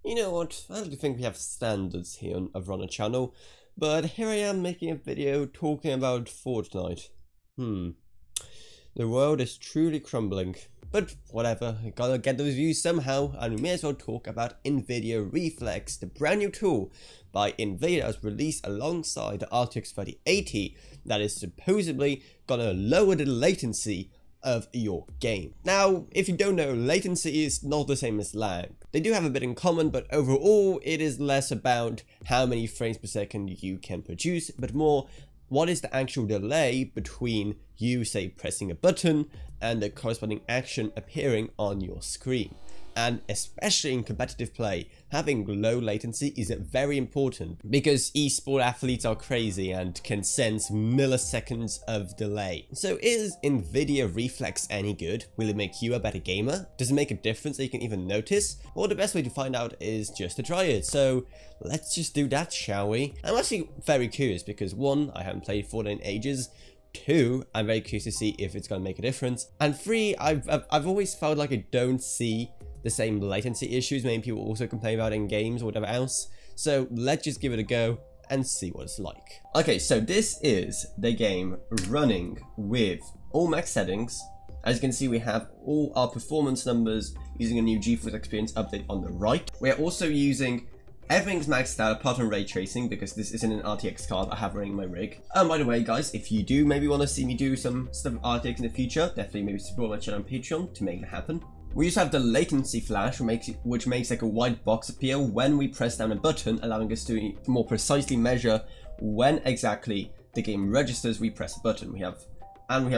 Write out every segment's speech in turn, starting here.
You know what, I don't think we have standards here over on the channel, but here I am making a video talking about Fortnite. The world is truly crumbling. But whatever, I gotta get those views somehow, and we may as well talk about Nvidia Reflex, the brand new tool by Nvidia that's released alongside the RTX 3080 that is supposedly gonna lower the latency of your game. Now, if you don't know, latency is not the same as lag. They do have a bit in common, but overall it is less about how many frames per second you can produce, but more what is the actual delay between you, say, pressing a button and the corresponding action appearing on your screen. And especially in competitive play, having low latency is very important because esport athletes are crazy and can sense milliseconds of delay. So is Nvidia Reflex any good? Will it make you a better gamer? Does it make a difference that you can even notice? Well, the best way to find out is just to try it. So let's just do that, shall we? I'm actually very curious because 1, I haven't played Fortnite in ages. 2, I'm very curious to see if it's gonna make a difference. And 3, I've always felt like I don't see the same latency issues many people also complain about in games or whatever else. So let's just give it a go and see what it's like. Okay, so this is the game running with all max settings. As you can see, we have all our performance numbers using a new GeForce Experience update on the right. We are also using everything's maxed out apart from ray tracing because this isn't an RTX card I have running in my rig. By the way, guys, if you do maybe want to see me do some stuff with RTX in the future, definitely maybe support my channel on Patreon to make it happen. We also have the latency flash, which makes like a white box appear when we press down a button, allowing us to more precisely measure when exactly the game registers we press a button. We have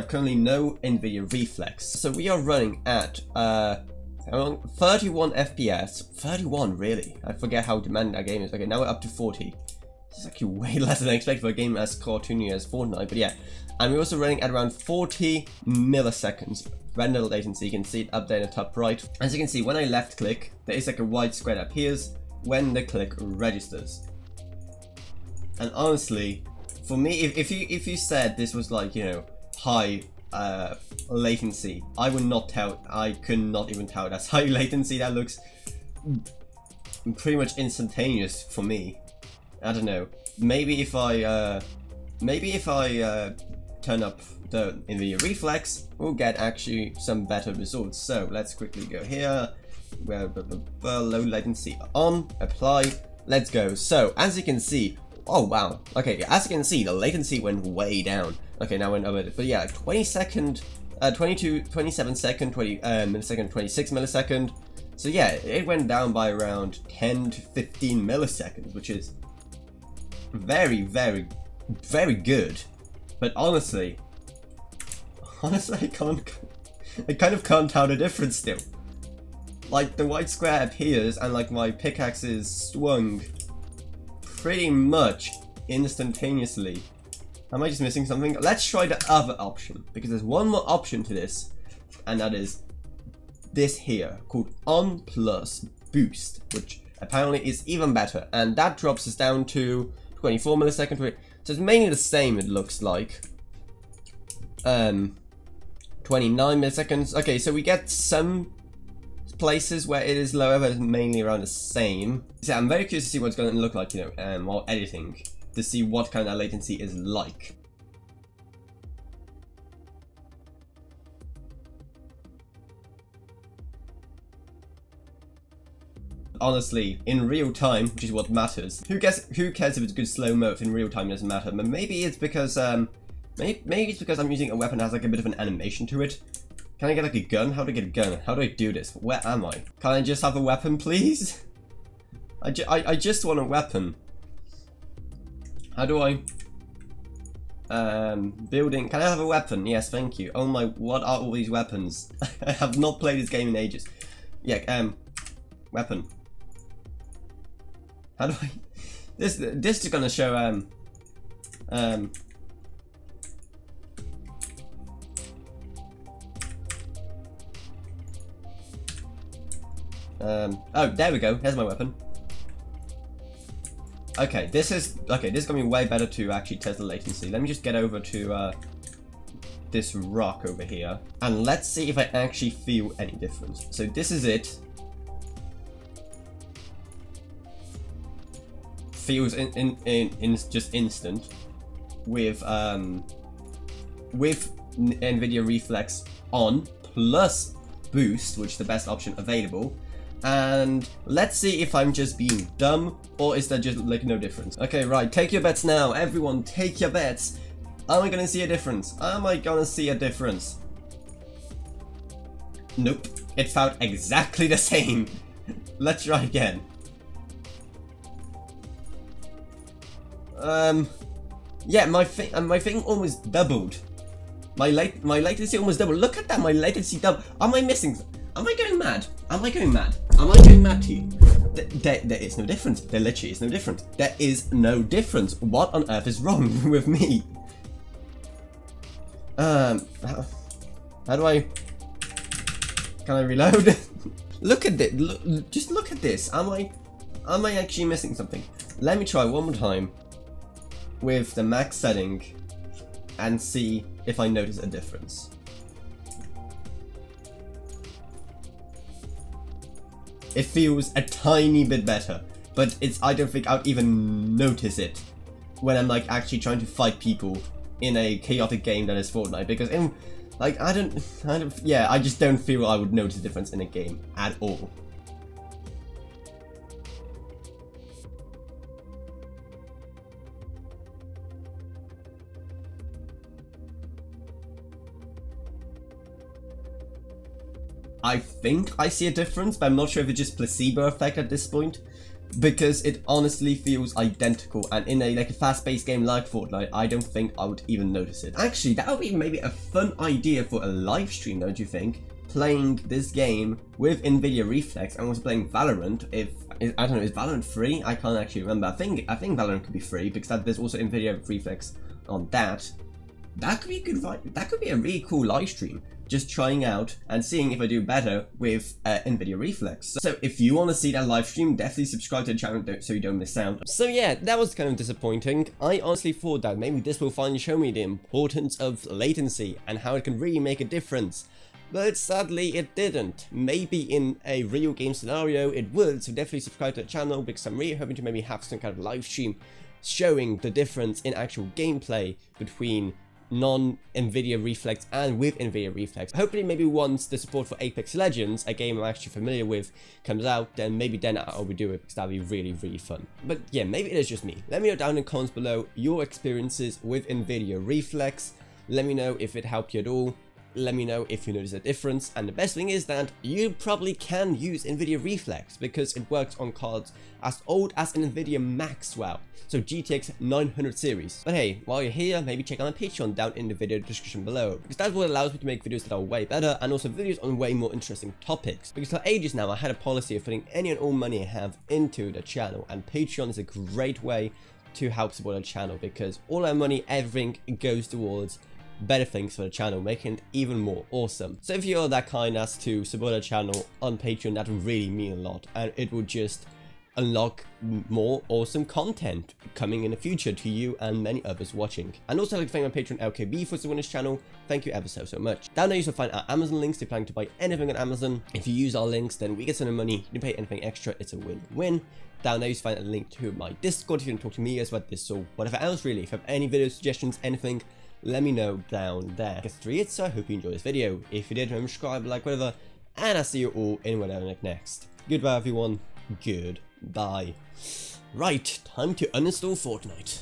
currently no Nvidia Reflex. So we are running at 31 FPS. 31, really? I forget how demanding that game is. Okay, now we're up to 40. This is actually way less than I expected for a game as cartoony as Fortnite, but yeah. And we're also running at around 40 milliseconds. Render latency, you can see it up there in the top right. As you can see, when I left click, there is like a white square that appears when the click registers. And honestly, for me, if you said this was like, you know, high latency, I would not tell. I could not even tell that's high latency. That looks pretty much instantaneous for me. I don't know. Maybe if I turn up the Nvidia Reflex, we'll get actually some better results. So let's quickly go here, low latency on, apply, let's go. So as you can see, oh wow, okay, as you can see, the latency went way down. Okay, now we're over it, but yeah, 27 second, 20 millisecond, 26 millisecond. So yeah, it went down by around 10 to 15 milliseconds, which is very, very, very good. But honestly, I kind of can't tell the difference still. Like, the white square appears and like my pickaxe is swung pretty much instantaneously. Am I just missing something? Let's try the other option, because there's one more option to this, and that is this here, called On Plus Boost, which apparently is even better, and that drops us down to 24 milliseconds. So it's mainly the same, it looks like. 29 milliseconds. Okay, so we get some places where it is lower, but it's mainly around the same. So I'm very curious to see what it's going to look like, you know, while editing, to see what kind of latency is like. Honestly, in real time, which is what matters. Who cares if it's good slow-mo if in real time it doesn't matter? But maybe it's because maybe it's because I'm using a weapon that has like a bit of an animation to it. Can I get like a gun? How do I get a gun? How do I do this? Where am I? Can I just have a weapon, please? I just want a weapon. How do I? Building. Can I have a weapon? Yes, thank you. Oh my, what are all these weapons? I have not played this game in ages. Yeah, weapon. How do I? This is gonna show oh, there we go. Here's my weapon. Okay, this is gonna be way better to actually test the latency. Let me just get over to this rock over here, and let's see if I actually feel any difference. So this is it. feels in just instant with Nvidia Reflex on plus boost, which is the best option available. And let's see if I'm just being dumb or is there just like no difference. Okay, right, take your bets now. Everyone, take your bets. Am I gonna see a difference? Am I gonna see a difference? Nope, it felt exactly the same. Let's try again. Yeah, my thing almost doubled. My latency almost doubled. Look at that, my latency doubled. Am I missing? Am I going mad? Am I going mad? Am I going mad to you? There is no difference. There literally is no difference. There is no difference. What on earth is wrong with me? How do I? Can I reload? Look at this. Just look at this. Am I actually missing something? Let me try one more time with the max setting and see if I notice a difference. It feels a tiny bit better, but I don't think I would even notice it when I'm like actually trying to fight people in a chaotic game that is Fortnite, because like I just don't feel I would notice a difference in a game at all. I think I see a difference, but I'm not sure if it's just placebo effect at this point, because it honestly feels identical, and in a fast-paced game like Fortnite, I don't think I would even notice it. Actually, that would be maybe a fun idea for a live stream, don't you think? Playing this game with Nvidia Reflex and also playing Valorant. I don't know, is Valorant free? I can't actually remember. I think Valorant could be free because there's also Nvidia Reflex on that. That could be good. That could be a really cool live stream. Just trying out and seeing if I do better with Nvidia Reflex. So if you want to see that live stream, definitely subscribe to the channel so you don't miss out. So yeah, that was kind of disappointing. I honestly thought that maybe this will finally show me the importance of latency and how it can really make a difference. But sadly it didn't. Maybe in a real game scenario it would, so definitely subscribe to the channel because I'm really hoping to maybe have some kind of live stream showing the difference in actual gameplay between non-Nvidia Reflex and with Nvidia Reflex. Hopefully maybe once the support for Apex Legends, a game I'm actually familiar with, comes out, then maybe then I'll be doing it because that'd be really, really fun. But yeah, maybe it is just me. Let me know down in the comments below your experiences with Nvidia Reflex. Let me know if it helped you at all. Let me know if you notice a difference, and the best thing is that you probably can use Nvidia Reflex because it works on cards as old as an Nvidia Maxwell, so GTX 900 series. But hey, while you're here, maybe check out my Patreon down in the video description below, because that's what allows me to make videos that are way better and also videos on way more interesting topics. Because for ages now I had a policy of putting any and all money I have into the channel, and Patreon is a great way to help support the channel because all our money, everything goes towards better things for the channel, making it even more awesome. So if you're that kind as to support the channel on Patreon, that would really mean a lot, and it would just unlock more awesome content coming in the future to you and many others watching. And also I'd like to thank my patron LKB for supporting this channel. Thank you ever so much. Down there you will find our Amazon links if you're planning to buy anything on Amazon. If you use our links, then we get some money. You don't pay anything extra, it's a win-win. Down there you find a link to my Discord if you want to talk to me as well as this or whatever else really. If you have any video suggestions, anything, let me know down there. Guess 3 so I hope you enjoyed this video. If you did, remember to subscribe, like, whatever, and I'll see you all in whatever next. Goodbye everyone, goodbye. Right, time to uninstall Fortnite.